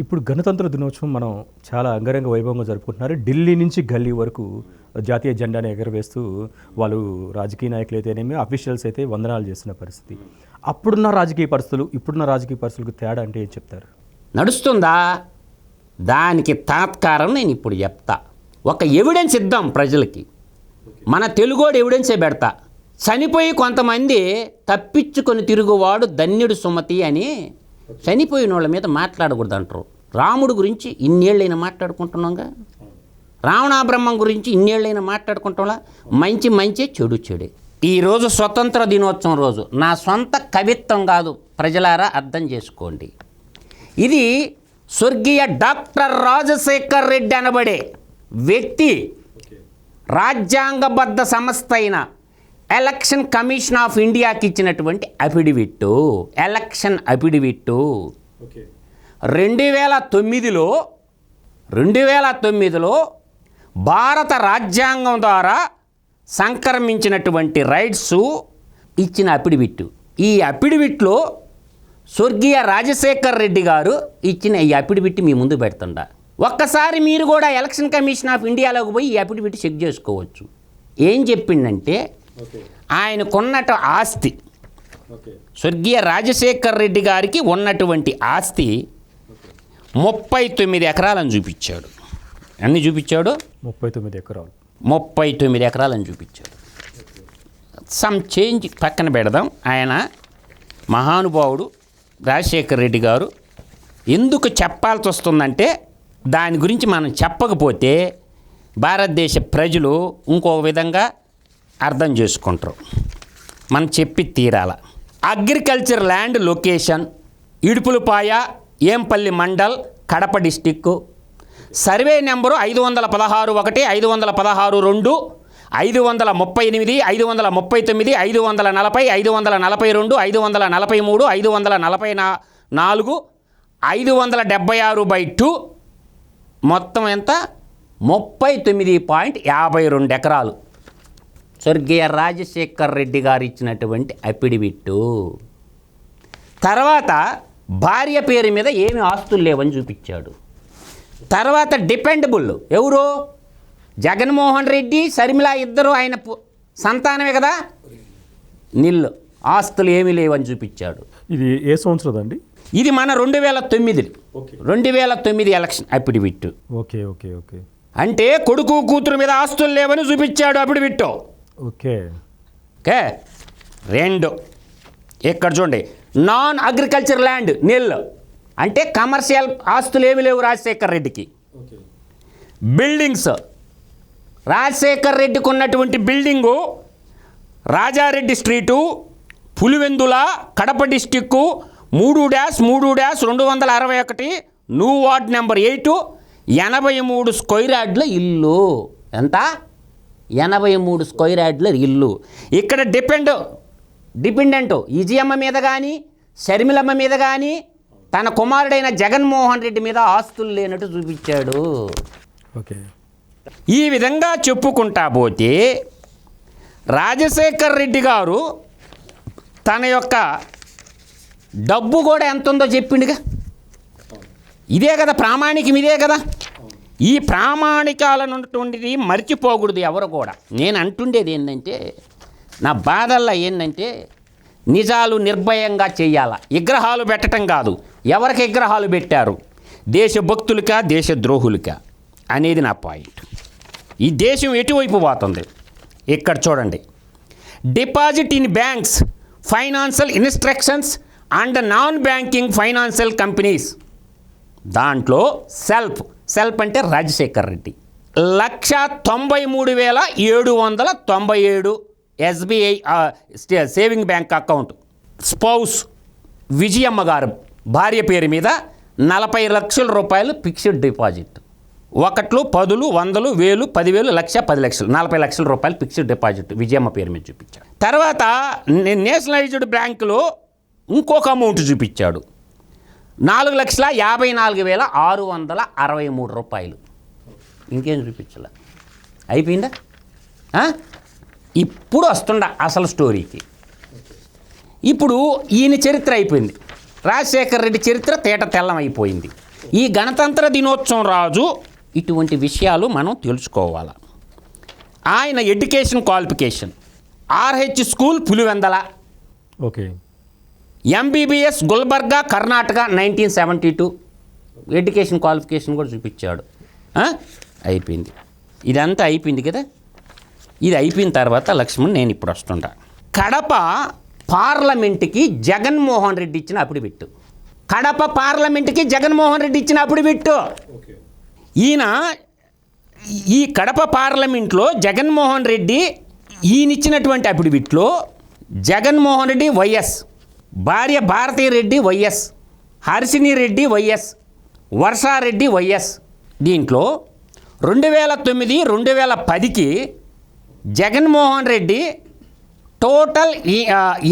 ఇప్పుడు గణతంత్ర దినోత్సవం మనం చాలా అంగరంగ వైభవంగా జరుపుకుంటున్నారు. ఢిల్లీ నుంచి గల్లీ వరకు జాతీయ జెండాను ఎగరవేస్తూ వాళ్ళు రాజకీయ నాయకులు అయితేనేమి అఫీషియల్స్ అయితే వందనాలు చేస్తున్న పరిస్థితి. అప్పుడున్న రాజకీయ పరిస్థితులు ఇప్పుడున్న రాజకీయ పరిస్థితులకు తేడా అంటే ఏం చెప్తారు? నడుస్తుందా? దానికి తాత్కారం నేను ఇప్పుడు చెప్తా. ఒక ఎవిడెన్స్ ఇద్దాం ప్రజలకి. మన తెలుగోడు ఎవిడెన్సే పెడతా. చనిపోయి కొంతమంది తప్పించుకొని తిరుగువాడు ధన్యుడు సుమతి అని చనిపోయిన వాళ్ళ మీద మాట్లాడకూడదు అంటారు. రాముడు గురించి ఇన్నేళ్ళైనా మాట్లాడుకుంటున్నాంగా, రావణాబ్రహ్మం గురించి ఇన్నేళ్ళైనా మాట్లాడుకుంటాంలా. మంచి మంచి, చెడు చెడే. ఈరోజు స్వతంత్ర దినోత్సవం రోజు నా సొంత కవిత్వం కాదు, ప్రజలారా అర్థం చేసుకోండి. ఇది స్వర్గీయ డాక్టర్ రాజశేఖర్ రెడ్డి అనబడే వ్యక్తి రాజ్యాంగబద్ధ సంస్థ అయిన ఎలక్షన్ కమిషన్ ఆఫ్ ఇండియాకి ఇచ్చినటువంటి అఫిడవిట్. ఎలక్షన్ అఫిడవిట్ 2009లో భారత రాజ్యాంగం ద్వారా సంక్రమించినటువంటి రైట్స్ ఇచ్చిన అఫిడవిట్. ఈ అఫిడవిట్లో స్వర్గీయ రాజశేఖర్ రెడ్డి గారు ఇచ్చిన ఈ అఫిడవిట్ మీ ముందు పెడుతుండ. ఒక్కసారి మీరు కూడా ఎలక్షన్ కమిషన్ ఆఫ్ ఇండియాలోకి పోయి ఈ అఫిడవిట్ చెక్ చేసుకోవచ్చు. ఏం చెప్పిండంటే, ఆయనకున్నట ఆస్తి, స్వర్గీయ రాజశేఖర్ రెడ్డి గారికి ఉన్నటువంటి ఆస్తి 39 ఎకరాలని చూపించాడు. అన్ని చూపించాడు 39 ఎకరాలు. 39 ఎకరాలని చూపించాడు. సమ్ చేంజ్ పక్కన పెడదాం. ఆయన మహానుభావుడు రాజశేఖర్ రెడ్డి గారు ఎందుకు చెప్పాల్సి వస్తుందంటే, దాని గురించి మనం చెప్పకపోతే భారతదేశ ప్రజలు ఇంకొక విధంగా అర్థం చేసుకుంటారు. మనం చెప్పి తీరాల. Agriculture land location Idupulapaya, Empalli mandal, Kadapa district. Survey number 516-1, 516-2, 538, 539, 540, 542, 543, 544, 576/2. మొత్తం ఎంత? 39.52 ఎకరాలు స్వర్గీయ రాజశేఖర్ రెడ్డి గారు ఇచ్చినటువంటి అఫిడవిట్. తర్వాత భార్య పేరు మీద ఏమి ఆస్తులు లేవని చూపించాడు. తర్వాత డిపెండబుల్ ఎవరు? జగన్మోహన్ రెడ్డి, షర్మిల ఇద్దరు ఆయన సంతానమే కదా. నిల్లు ఆస్తులు ఏమీ లేవని చూపించాడు. ఇది ఏ సంవత్సరం అండి? ఇది మన 2009 election affidavit. Okay okay okay. అంటే కొడుకు కూతురు మీద ఆస్తులు లేవని చూపించాడు అఫిడవిట్. Okay okay. 2 ఇక్కడ చూడండి, నాన్ అగ్రికల్చర్ ల్యాండ్ నిల్, అంటే కమర్షియల్ ఆస్తులు ఏమి లేవు రాజశేఖర్ రెడ్డికి. బిల్డింగ్స్, రాజశేఖర్ రెడ్డికి ఉన్నటువంటి building Raja Reddy street, Pulivendula, Kadapa district, 3-2-261, new ward number 8, 83 square యార్డ్ల ఇల్లు. ఎంత? 83 స్క్వేర్ యార్డ్ల ఇల్లు. ఇక్కడ డిపెండెంట్ ఈజీఎమ్మ మీద కానీ, షర్మిలమ్మ మీద కానీ, తన కుమారుడైన జగన్మోహన్ రెడ్డి మీద ఆస్తులు లేనట్టు చూపించాడు. ఓకే. ఈ విధంగా చెప్పుకుంటా పోతే రాజశేఖర్ రెడ్డి గారు తన యొక్క డబ్బు కూడా ఎంత ఉందో చెప్పిండుగా. ఇదే కదా ప్రామాణికం, ఇదే కదా. ఈ ప్రామాణికాలన్నటువంటిది మర్చిపోకూడదు ఎవరు కూడా. నేను అంటుండేది ఏంటంటే, నా బాధల్లో ఏంటంటే, నిజాలు నిర్భయంగా చేయాల, విగ్రహాలు పెట్టడం కాదు. ఎవరికి విగ్రహాలు పెట్టారు? దేశభక్తులకా, దేశద్రోహులకా అనేది నా పాయింట్. ఈ దేశం ఎటువైపు పోతుంది? ఇక్కడ చూడండి, deposit in banks, financial instructions and non banking financial companies. దాంట్లో సెల్ఫ్ అంటే Rajasekhar Reddy 193,797 SBI saving bank account. Spouse Vijayamma గారు భార్య పేరు మీద 40 లక్షల రూపాయలు ఫిక్స్డ్ డిపాజిట్. 1, 10, 100, 1000, 10,000, 1,00,000, 10 లక్షలు, 40 లక్షల రూపాయలు ఫిక్స్డ్ డిపాజిట్ విజయమ్మ పేరు మీద చూపించాడు. తర్వాత నేషనలైజ్డ్ బ్యాంకులో ఇంకొక అమౌంట్ చూపించాడు, 4,54,663 రూపాయలు. ఇంకేం చూపించాల? అయిపోయిందా? ఇప్పుడు వస్తుండ అసలు స్టోరీకి. ఇప్పుడు ఈయన చరిత్ర అయిపోయింది. రాజశేఖర్ రెడ్డి చరిత్ర తేట తెల్లం అయిపోయింది. ఈ గణతంత్ర దినోత్సవం రాజు ఇటువంటి విషయాలు మనం తెలుసుకోవాలి. ఆయన education qualification RH school Pulivendula, okay. MBBS Gulbarga Karnataka 1972 education qualification కూడా చూపించాడు. అయిపోయింది, ఇదంతా అయిపోయింది కదా. ఇది అయిపోయిన తర్వాత లక్ష్మణ్ నేను ఇప్పుడు వస్తుంటా. కడప పార్లమెంట్కి జగన్మోహన్ రెడ్డి ఇచ్చిన అఫిడవిట్. కడప పార్లమెంట్కి జగన్మోహన్ రెడ్డి ఇచ్చిన అఫిడవిట్. ఈయన ఈ కడప పార్లమెంట్లో జగన్మోహన్ రెడ్డి ఈయనిచ్చినటువంటి అఫిడవిట్లో జగన్మోహన్ రెడ్డి వైఎస్, భార్య Bharathi Reddy YS, Harshini Reddy YS, Varsha Reddy YS. దీంట్లో 2009, 2010కి Jaganmohan Reddy total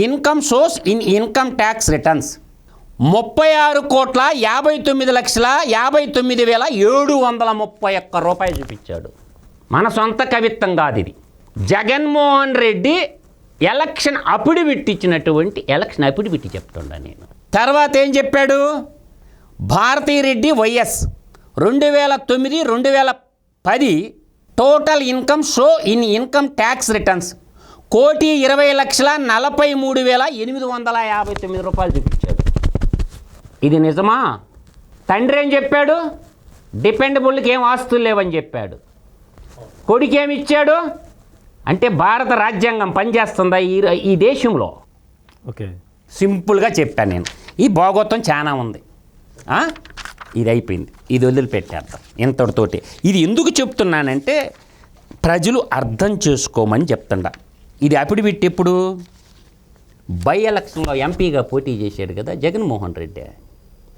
income source in income tax returns 36,59,59,731 రూపాయలు చూపించాడు. మన సొంత కవిత్వం కాదు ఇది. జగన్మోహన్ రెడ్డి ఎలక్షన్ అఫిడవిట్ ఇచ్చినటువంటి ఎలక్షన్ అఫిడవిట్ చెప్తుండా నేను. తర్వాత ఏం చెప్పాడు? Bharathi Reddy YS 2009, 2010 total income show in income tax returns 1,20,43,859 రూపాయలు చూపించాడు. ఇది నిజమా? తండ్రి ఏం చెప్పాడు? డిపెండబుల్కి ఏం ఆస్తులు లేవని చెప్పాడు. కొడుకేమి ఇచ్చాడు? అంటే భారత రాజ్యాంగం పనిచేస్తుందా ఈ దేశంలో? ఓకే, సింపుల్గా చెప్పాను నేను. ఈ భాగవతం చాలా ఉంది. ఇది అయిపోయింది, ఇది వదిలిపెట్టేద్దాం ఇంతటితోటి. ఇది ఎందుకు చెప్తున్నానంటే ప్రజలు అర్థం చేసుకోమని చెప్తుండా. ఇది అఫిడవిట్ ఎప్పుడు? బై ఎలక్షన్లో ఎంపీగా పోటీ చేశాడు కదా జగన్మోహన్ రెడ్డి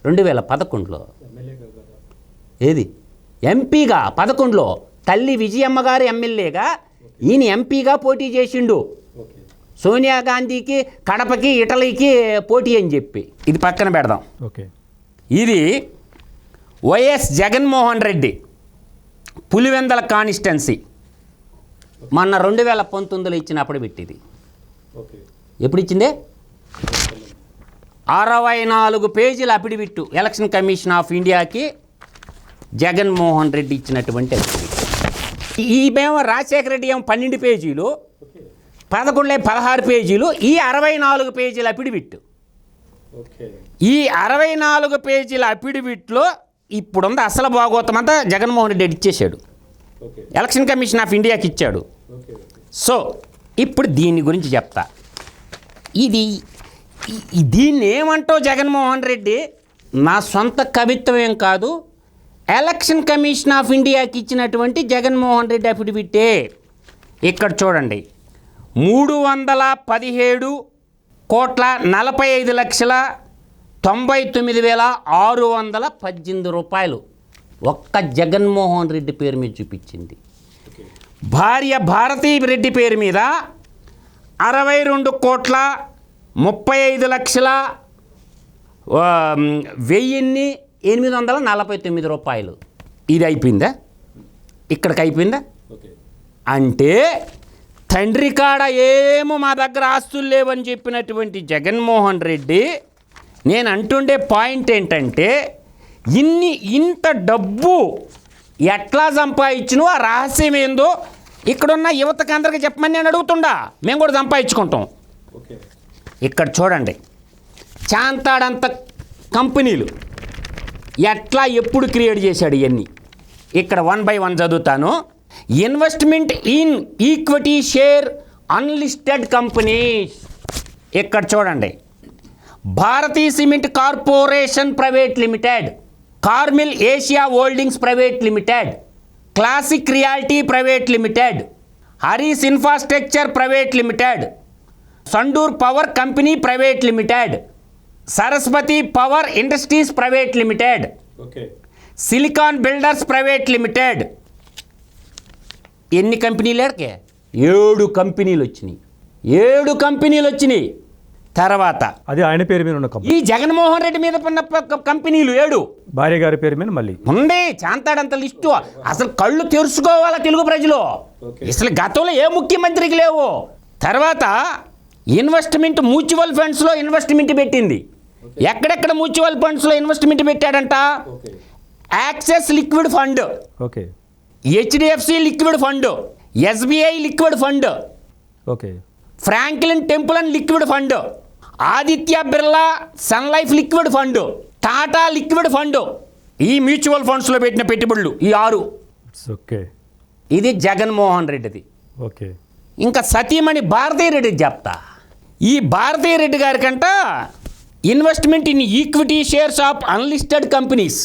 2011లో. ఏది ఎంపీగా 11లో తల్లి విజయమ్మ గారు ఎమ్మెల్యేగా, ఈయన ఎంపీగా పోటీ చేసిండు. సోనియా గాంధీకి కడపకి ఇటలీకి పోటీ అని చెప్పి. ఇది పక్కన పెడదాం. ఓకే. ఇది వైఎస్ జగన్మోహన్ రెడ్డి పులివెందల కాన్స్టిట్యున్సీ మొన్న 2019లో ఇచ్చినప్పుడు పెట్టింది. ఎప్పుడు ఇచ్చిందే? 64 పేజీల అఫిడవిట్ ఎలక్షన్ కమిషన్ ఆఫ్ ఇండియాకి జగన్మోహన్ రెడ్డి ఇచ్చినటువంటి అఫిడవిట్. ఈమేమో రాజశేఖర రెడ్డి ఏమో 12 పేజీలు, 16 పేజీలు, ఈ 64 పేజీల అఫిడవిట్. ఈ 64 పేజీల అఫిడవిట్లో ఇప్పుడుంది అసలు భాగవతం అంతా జగన్మోహన్ రెడ్డి ఇచ్చేశాడు, ఎలక్షన్ కమిషన్ ఆఫ్ ఇండియాకి ఇచ్చాడు. సో ఇప్పుడు దీని గురించి చెప్తా. దీన్ని ఏమంటావు జగన్మోహన్ రెడ్డి? నా సొంత కవిత్వం ఏం కాదు, ఎలక్షన్ కమిషన్ ఆఫ్ ఇండియాకి ఇచ్చినటువంటి జగన్మోహన్ రెడ్డి అఫిడవిటే. ఇక్కడ చూడండి, 345,45,99,618 రూపాయలు ఒక్క జగన్మోహన్ రెడ్డి పేరు మీద చూపించింది. భార్య భారతీ రెడ్డి పేరు మీద 62,30,1,849 రూపాయలు. ఇది అయిపోయిందా? ఇక్కడికి అయిపోయిందా? అంటే తండ్రి కాడ ఏమో మా దగ్గర ఆస్తులు లేవని చెప్పినటువంటి జగన్మోహన్ రెడ్డి, నేను అంటుండే పాయింట్ ఏంటంటే ఇంత డబ్బు ఎట్లా సంపాదించును, ఆ రహస్యం ఏందో ఇక్కడున్న యువతకి అందరికీ చెప్పమని నేను అడుగుతుండా. మేము కూడా సంపాదించుకుంటాం. ఇక్కడ చూడండి, చాంతాడంత కంపెనీలు ఎట్లా ఎప్పుడు క్రియేట్ చేశాడు ఇవన్నీ. ఇక్కడ 1 by 1 చదువుతాను. Investment in equity share unlisted companies. ఇక్కడ చూడండి, Bharati cement corporation private Limited, Carmel Asia Holdings Private limited, classic reality private limited, Haris infrastructure private Limited, Sandur power company private limited, Saraswati Power Industries private limited, silicon builders private Limited. ఎన్ని కంపెనీలు? 7 కంపెనీలు వచ్చినాయి. 7 కంపెనీలు వచ్చినాయి. తర్వాత అది ఆయన పేరు మీద ఉన్న కంపెనీ, ఈ జగన్మోహన్ రెడ్డి మీద ఉన్న కంపెనీలు 7, భార్య గారి పేరు మీద మళ్ళీ ఉంది. చాంతాడంత లిస్టు. అసలు కళ్ళు తెరుచుకోవాలా తెలుగు ప్రజలు. అసలు గతంలో ఏ ముఖ్యమంత్రికి లేవు. తర్వాత ఇన్వెస్ట్మెంట్ మ్యూచువల్ ఫండ్స్లో ఇన్వెస్ట్మెంట్ పెట్టింది. ఎక్కడెక్కడ మ్యూచువల్ ఫండ్స్లో ఇన్వెస్ట్మెంట్ పెట్టాడంట? Axis liquid fund, okay HDFC liquid fund, SBI liquid fund, okay Franklin Temple liquid fund, Aditya Birla Sun Life liquid fund, Tata liquid fund. ఈ మ్యూచువల్ ఫండ్స్లో పెట్టిన పెట్టుబడులు ఈ 6. It's okay. ఇది జగన్మోహన్ రెడ్డిది. ఓకే ఇంకా సతీమణి భారతీ రెడ్డి చెప్తా. ఈ భారతీ రెడ్డి గారికంట investment in equity shares of unlisted companies,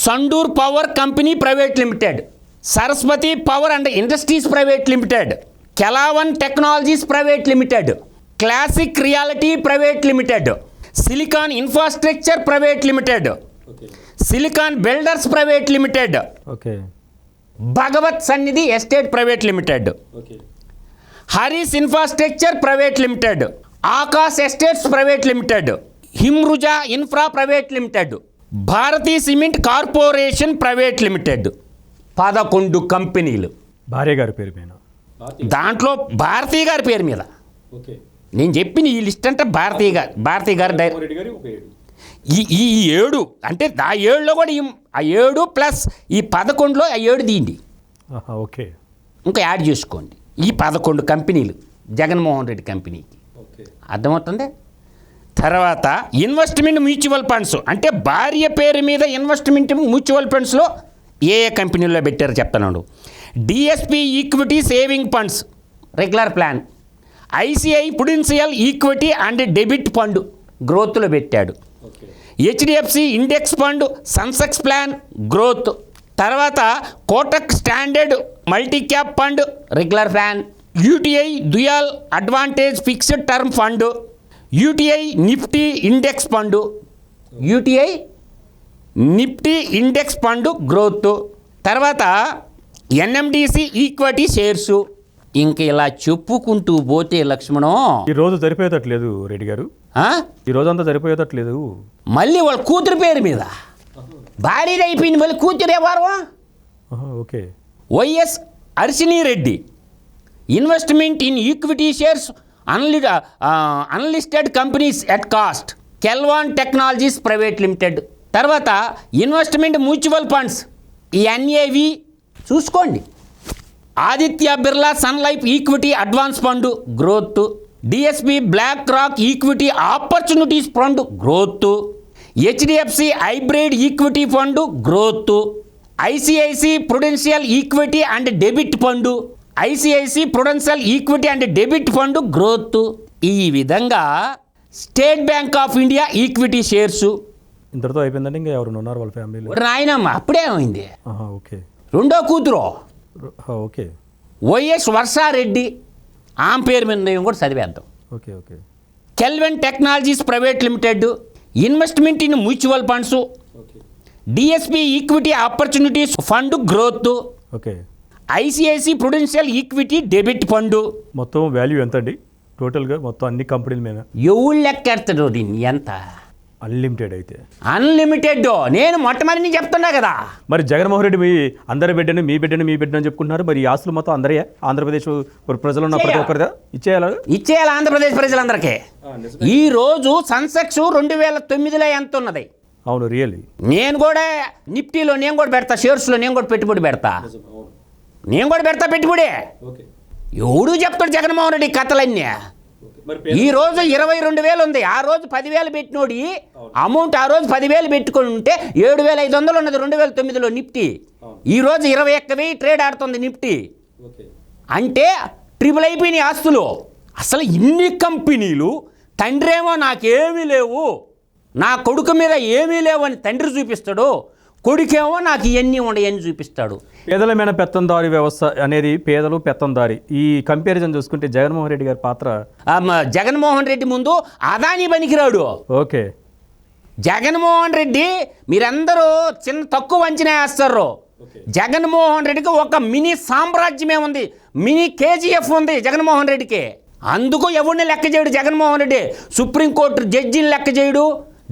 Sandur power company private limited, Saraswati power and industries private limited, Kelvin technologies private limited, classic reality private limited, silicon infrastructure private limited, silicon builders private limited, okay Bhagavat Sannidhi estate private limited, Haris infrastructure private limited, Akash estates private limited, Himruja infra private limited, Bharati cement corporation private limited. 11 కంపెనీలు. భార్య గారి పేరు మీద. దాంట్లో భారతీ గారి పేరు మీద. నేను చెప్పిన ఈ లిస్ట్ అంటే భారతీ గారు ఈ 7 అంటే ఆ 7లో కూడా ఆ 7 ప్లస్ ఈ 11లో ఆ 7 తీయండి, ఓకే ఇంకా యాడ్ చేసుకోండి. ఈ 11 కంపెనీలు జగన్మోహన్ రెడ్డి కంపెనీకి. అర్థమవుతుంది. తర్వాత ఇన్వెస్ట్మెంట్ మ్యూచువల్ ఫండ్స్ అంటే భార్య పేరు మీద ఇన్వెస్ట్మెంట్ మ్యూచువల్ ఫండ్స్లో ఏ కంపెనీల్లో పెట్టారో చెప్తున్నాడు. DSP equity saving funds regular plan, ICI prudential equity and debit fund గ్రోత్లో పెట్టాడు. HDFC index fund Sensex plan growth. తర్వాత Kotak standard multi cap fund regular plan, UTI dual advantage fixed term fund, UTI Nifty index fund, UTI Nifty index fund growth. తర్వాత NMDC equity shares. ఇంక ఇలా చెప్పుకుంటూ పోతే లక్ష్మణం ఈ రోజు సరిపోయేటట్లేదు రెడ్డి గారు, ఈ రోజు అంతా సరిపోయేటట్లేదు. మళ్ళీ వాళ్ళ కూతురు పేరు మీద భార్యది అయిపోయింది, మళ్ళీ కూతురు ఎవరు? Okay. YS Arshini Reddy investment in equity shares unlisted companies at cost, Kelvin technologies private limited. తర్వాత ఇన్వెస్ట్మెంట్ మ్యూచువల్ ఫండ్స్ ఈ ఎన్ఏవి చూసుకోండి. Aditya Birla Sun Life equity advance fund growth, DSP BlackRock equity opportunities fund growth, HDFC hybrid equity fund growth, ICIC prudential equity and debit fund, ICIC prudential equity and debit fund growth. ఈ విధంగా State Bank of India equity shares. ఇంతటితో అయిపోయిందంటే ఇంకా ఎవరు ఉన్నారు వాళ్ళ ఫ్యామిలీలో? రాయనమ్మ అప్పుడే ఏమైంది. ఓకే. రెండో కూతురు ఓకే వైఎస్ వర్షారెడ్డి, ఆమె పేరు మీద మేము కూడా చదివేద్దాం. Okay okay. Kelvin technologies private limited investment in mutual funds, DSP equity opportunities fund growth, okay. ICIC prudential equity debit fund. మొత్తం వాల్యూ ఎంత అండి టోటల్గా మొత్తం అన్ని కంపెనీల మీద? ఎవరు లెక్కెడతాడు దీన్ని? ఎంత అన్లిమిటెడ్ అయితే? అన్లిమిటెడ్. నేను మొట్టమొదటి చెప్తున్నా కదా. మరి జగన్మోహన్ రెడ్డి మీ అందరి బిడ్డని మీ బిడ్డని అని చెప్పుకుంటున్నారు. మరి ఈ ఆస్తులు మొత్తం అందరే ఆంధ్రప్రదేశ్ ప్రజలు ఉన్న ప్రతి ఒక్కరిదా ఇచ్చేయాలి ఆంధ్రప్రదేశ్ ప్రజలందరికీ. ఈ రోజు సన్సెక్స్ 2009లో ఎంత ఉన్నది? అవును రియల్లీ. నేను కూడా నిఫ్టీలో నేను కూడా పెడతా, షేర్స్లో నేను కూడా పెట్టుబడి పెడతా, పెట్టుబడి. ఎవడు చెప్తాడు జగన్మోహన్ రెడ్డి కథలన్నీ? ఈ రోజు 22,000 ఉంది, ఆ రోజు 10,000 పెట్టినోడి అమౌంట్ ఆ రోజు 10,000 పెట్టుకుని ఉంటే 7,500 ఉన్నది 2009లో నిఫ్టీ. ఈ రోజు 21,000 ట్రేడ్ ఆడుతుంది నిఫ్టీ. అంటే ట్రిపుల్ అయిపోయినాయి ఆస్తులు. అసలు ఇన్ని కంపెనీలు, తండ్రేమో నాకేమీ లేవు, నా కొడుకు మీద ఏమీ లేవు అని తండ్రి చూపిస్తాడు, కొడుకేమో నాకు ఇవన్నీ ఉండయని చూపిస్తాడు. పేదలమైన పెత్తందారి వ్యవస్థ అనేది పేదలు పెత్తందారి. ఈ కంపారిజన్ చూసుకుంటే జగన్మోహన్ రెడ్డి గారి పాత్ర, జగన్మోహన్ రెడ్డి ముందు అదాని పనికిరాడు. ఓకే. జగన్మోహన్ రెడ్డి మీరందరూ తక్కువ అంచనా వేస్తారు. జగన్మోహన్ రెడ్డికి ఒక మినీ సామ్రాజ్యమే ఉంది, మినీ కేజీఎఫ్ ఉంది జగన్మోహన్ రెడ్డికి. అందుకు ఎవరిని లెక్క చేయడు జగన్మోహన్ రెడ్డి. సుప్రీంకోర్టు జడ్జిని లెక్క చేయడు,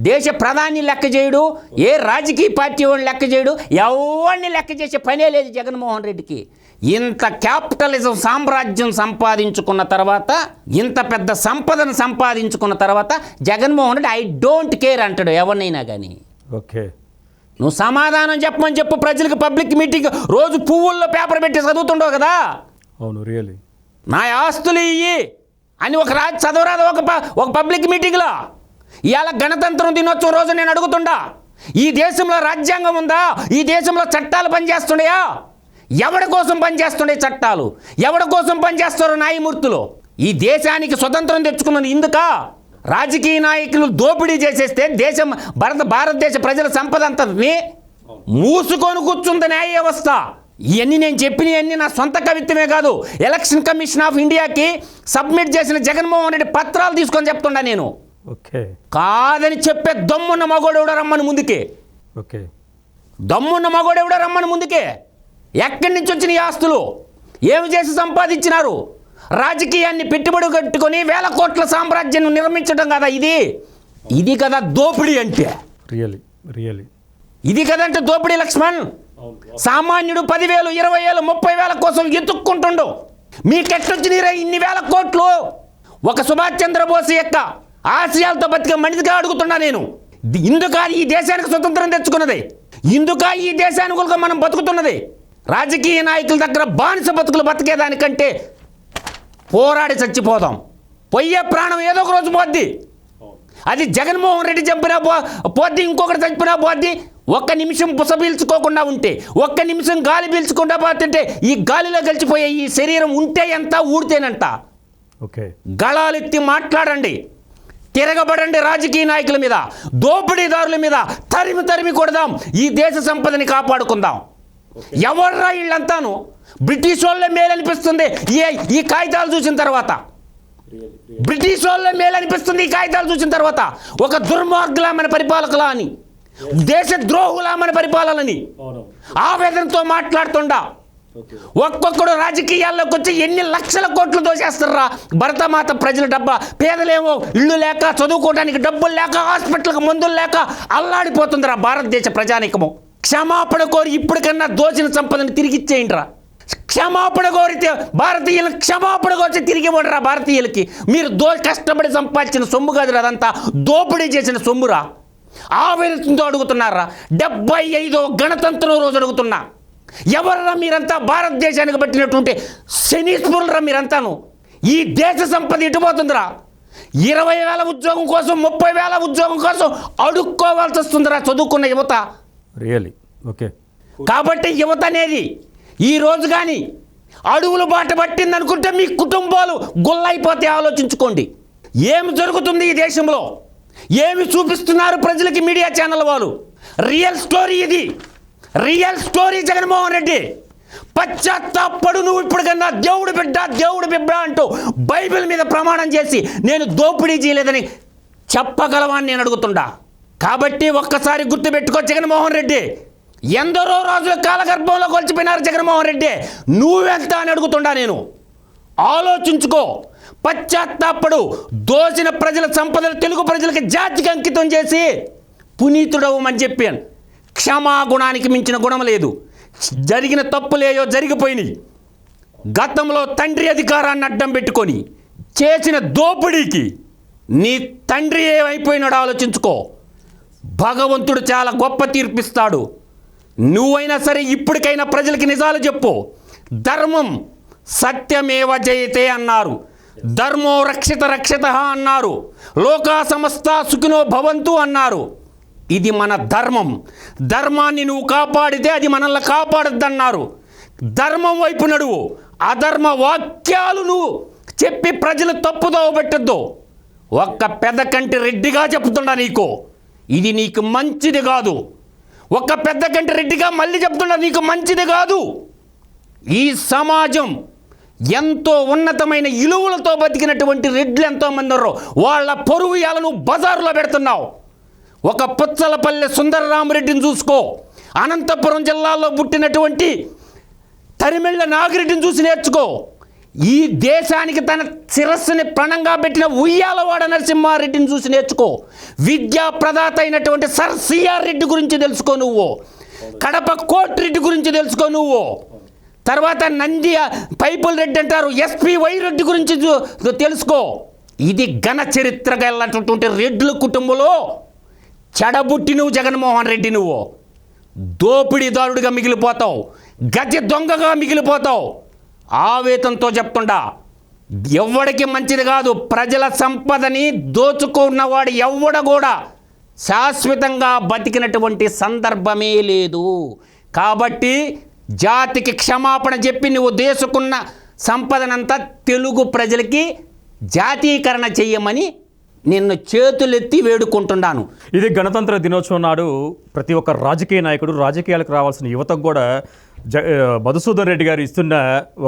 దేశ ప్రధాని లెక్క చేయడు, ఏ రాజకీయ పార్టీ వాడిని లెక్క చేయడు, ఎవరిని లెక్క చేసే పనే లేదు జగన్మోహన్ రెడ్డికి. ఇంత క్యాపిటలిజం సామ్రాజ్యం సంపాదించుకున్న తర్వాత, ఇంత పెద్ద సంపదను సంపాదించుకున్న తర్వాత Jaganmohan Reddy I don't care అంటాడు ఎవరినైనా కానీ. ఓకే, నువ్వు సమాధానం చెప్పమని చెప్పు ప్రజలకు. పబ్లిక్ మీటింగ్ రోజు పువ్వుల్లో పేపర్ పెట్టి చదువుతుండవు కదా, అవును రియలీ. నా ఆస్తులు ఇయ్యి అని ఒక రాజు చదవరాదు ఒక పబ్లిక్ మీటింగ్లో. ఇవాళ గణతంత్రం దినోత్సవం రోజు నేను అడుగుతుండా, ఈ దేశంలో రాజ్యాంగం ఉందా? ఈ దేశంలో చట్టాలు పనిచేస్తున్నాయా? ఎవడి కోసం పనిచేస్తుండే చట్టాలు? ఎవడి కోసం పనిచేస్తారు న్యాయమూర్తులు? ఈ దేశానికి స్వతంత్రం తెచ్చుకున్నది ఇందుక? రాజకీయ నాయకులు దోపిడీ చేసేస్తే దేశం భారతదేశ ప్రజల సంపద అంతని మూసుకొని కూర్చుంది న్యాయ వ్యవస్థ. ఇవన్నీ నేను చెప్పినవన్నీ నా సొంత కవిత్వమే కాదు, ఎలక్షన్ కమిషన్ ఆఫ్ ఇండియాకి సబ్మిట్ చేసిన జగన్మోహన్ రెడ్డి పత్రాలు తీసుకొని చెప్తుండా నేను. ఓకే, కాదని చెప్పే దమ్మున్న మగోడెవడో రమ్మని ముందుకే. ఓకే, దమ్మున్న మగోడెవడో రమ్మని ముందుకే. ఎక్కడి నుంచి వచ్చిన ఈ ఆస్తులు? ఏమి చేసి సంపాదించినారు? రాజకీయాన్ని పెట్టుబడి కట్టుకొని వేల కోట్ల సామ్రాజ్యాన్ని నిర్మించడం కదా ఇది కదా దోపిడీ అంటే. రియలీ రియలీ ఇది కదంటే దోపిడీ లక్ష్మణ్. సామాన్యుడు 10,000, 20,000, 30,000 కోసం ఎత్తుక్కుంటుండు. మీకెట్టొచ్చినరా ఇన్ని వేల కోట్లు? ఒక సుభాష్ చంద్రబోస్ యొక్క ఆశయాలతో బతికే మనిషిగా అడుగుతున్నా నేను. ఇందుక ఈ దేశానికి స్వతంత్రం తెచ్చుకున్నది? ఇందుక ఈ దేశానికి మనం బతుకుతున్నది? రాజకీయ నాయకుల దగ్గర బానిస బతుకులు బతికేదానికంటే పోరాడి చచ్చిపోదాం. పోయే ప్రాణం ఏదో ఒక రోజు పోద్ది. అది జగన్మోహన్ రెడ్డి చంపినా పోద్ది, ఇంకొకటి చంపినా పోద్ది. ఒక్క నిమిషం పుస పీల్చుకోకుండా ఉంటే, ఒక్క నిమిషం గాలి పీల్చుకుండా పోతుంటే ఈ గాలిలో గెలిచిపోయే ఈ శరీరం ఉంటే ఎంత, ఊడితేనంట. ఓకే, గళాలెత్తి మాట్లాడండి, తిరగబడండి రాజకీయ నాయకుల మీద, దోపిడీదారుల మీద తరిమి కొడదాం. ఈ దేశ సంపదని కాపాడుకుందాం. ఎవర్రా వీళ్ళంతాను? బ్రిటిష్ వాళ్ళే మేలనిపిస్తుంది ఈ కాగితాలు చూసిన తర్వాత. బ్రిటిష్ వాళ్ళే మేలనిపిస్తుంది ఈ కాగితాలు చూసిన తర్వాత. ఒక దుర్మార్గులా మన పరిపాలకులా అని, దేశ ద్రోహులా మన పరిపాలనని ఆవేదనతో మాట్లాడుతుండా. ఒక్కొక్కడు రాజకీయాల్లోకి వచ్చి ఎన్ని లక్షల కోట్లు దోచేస్తారా భరతమాత ప్రజల డబ్బా. పేదలేమో ఇళ్ళు లేక, చదువుకోవడానికి డబ్బులు లేక, హాస్పిటల్కి మందులు లేక అల్లాడిపోతుందిరా భారతదేశ ప్రజానికము. క్షమాపణ కోరి ఇప్పటికన్నా దోచిన సంపదను తిరిగిచ్చేయండిరా. క్షమాపణ కోరితే భారతీయులు క్షమాపణ కోరి తిరిగి ఇవ్వడరా భారతీయులకి. మీరు కష్టపడి సంపాదించిన సొమ్ము కాదురా, అదంతా దోపిడీ చేసిన సొమ్మురా. ఆవేదనతో అడుగుతున్నారా. 75వ గణతంత్రం రోజు అడుగుతున్నా, ఎవర్రా మీరంతా? భారతదేశానికి పట్టినటువంటి శనీశ్వరులరా మీరంతాను. ఈ దేశ సంపద ఇటుపోతుందిరా. 20,000 ఉద్యోగం కోసం, 30,000 ఉద్యోగం కోసం అడుక్కోవాల్సి వస్తుందిరా చదువుకున్న యువత. Really okay. కాబట్టి యువత అనేది ఈ రోజు కానీ అడుగులు బాట పట్టింది అనుకుంటే మీ కుటుంబాలు గుల్లైపోతే ఆలోచించుకోండి. ఏమి జరుగుతుంది ఈ దేశంలో? ఏమి చూపిస్తున్నారు ప్రజలకి మీడియా ఛానల్ వాళ్ళు? రియల్ స్టోరీ ఇది, రియల్ స్టోరీ. జగన్మోహన్ రెడ్డి పశ్చాత్తాపడు. నువ్వు ఇప్పుడు కన్నా దేవుడు బిడ్డ అంటూ బైబిల్ మీద ప్రమాణం చేసి నేను దోపిడీ చేయలేదని చెప్పగలవాన్ని నేను అడుగుతుండా. కాబట్టి ఒక్కసారి గుర్తుపెట్టుకో జగన్మోహన్ రెడ్డి. ఎందరో రోజుల కాలగర్భంలో కొలిచిపోయినారు జగన్మోహన్ రెడ్డి. నువ్వెంత అని అడుగుతుండా నేను. ఆలోచించుకో, పశ్చాత్తాపడు. దోచిన ప్రజల సంపదలు తెలుగు ప్రజలకి జాతికి అంకితం చేసి పునీతుడవమని చెప్పాను. క్షమాగుణానికి మించిన గుణం లేదు. జరిగిన తప్పులేయో జరిగిపోయినాయి. గతంలో తండ్రి అధికారాన్ని అడ్డం పెట్టుకొని చేసిన దోపిడీకి నీ తండ్రి ఏమైపోయినాడో ఆలోచించుకో. భగవంతుడు చాలా గొప్ప తీర్పిస్తాడు. నువ్వైనా సరే ఇప్పటికైనా ప్రజలకి నిజాలు చెప్పు. ధర్మం సత్యమేవ జయతే అన్నారు, ధర్మో రక్షిత అన్నారు, లోకా సమస్త సుఖినో భవంతు అన్నారు. ఇది మన ధర్మం. ధర్మాన్ని నువ్వు కాపాడితే అది మనల్ని కాపాడద్దన్నారు. ధర్మం వైపు నడువు. అధర్మ వాక్యాలు నువ్వు చెప్పి ప్రజలు తప్పుదోవ పెట్టద్దు. ఒక్క పెద్దకంటి రెడ్డిగా చెప్తున్నా నీకు, ఇది నీకు మంచిది కాదు. ఒక పెద్దకంటి రెడ్డిగా మళ్ళీ చెప్తున్నా, నీకు మంచిది కాదు. ఈ సమాజం ఎంతో ఉన్నతమైన ఇలువలతో బతికినటువంటి రెడ్లు ఎంతోమంది ఉన్నారు. వాళ్ళ పొరువుయాలను బజారులో పెడుతున్నావు. ఒక పుచ్చలపల్లె సుందరరామరెడ్డిని చూసుకో. అనంతపురం జిల్లాలో పుట్టినటువంటి తరిమెళ్ళ నాగిరెడ్డిని చూసి నేర్చుకో. ఈ దేశానికి తన శిరస్సుని పణంగా పెట్టిన ఉయ్యాలవాడ నరసింహారెడ్డిని చూసి నేర్చుకో. విద్యా ప్రదాత అయినటువంటి సర్ సిఆర్ రెడ్డి గురించి తెలుసుకో నువ్వు. కడప కోటిరెడ్డి గురించి తెలుసుకో నువ్వు. తర్వాత నంది పైపుల్ రెడ్డి అంటారు, ఎస్పి వై రెడ్డి గురించి తెలుసుకో. ఇది ఘన చరిత్ర గలటువంటి రెడ్ల కుటుంబంలో చెడబుట్టి నువ్వు జగన్మోహన్ రెడ్డి. నువ్వు దోపిడీదారుడిగా మిగిలిపోతావు, గజ దొంగగా మిగిలిపోతావు. ఆవేతంతో చెప్తుండా, ఎవ్వడికి మంచిది కాదు. ప్రజల సంపదని దోచుకున్నవాడు ఎవ్వడ కూడా శాశ్వతంగా బతికినటువంటి సందర్భమే లేదు. కాబట్టి జాతికి క్షమాపణ చెప్పి నువ్వు దేశకున్న సంపదనంతా తెలుగు ప్రజలకి జాతీకరణ చెయ్యమని నిన్ను చేతులెత్తి వేడుకుంటున్నాను. ఇది గణతంత్ర దినోత్సవం నాడు ప్రతి ఒక్క రాజకీయ నాయకుడు, రాజకీయాలకు రావాల్సిన యువతకు కూడా మధుసూదన్ రెడ్డి గారు ఇస్తున్న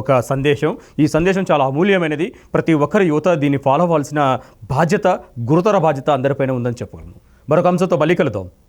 ఒక సందేశం. ఈ సందేశం చాలా అమూల్యమైనది. ప్రతి ఒక్కరి యువత దీన్ని ఫాలో అవ్వాల్సిన బాధ్యత, గురుతర బాధ్యత అందరిపైన ఉందని చెప్పగలను. మరొక అంశంతో మళ్ళీ కలుద్దాం.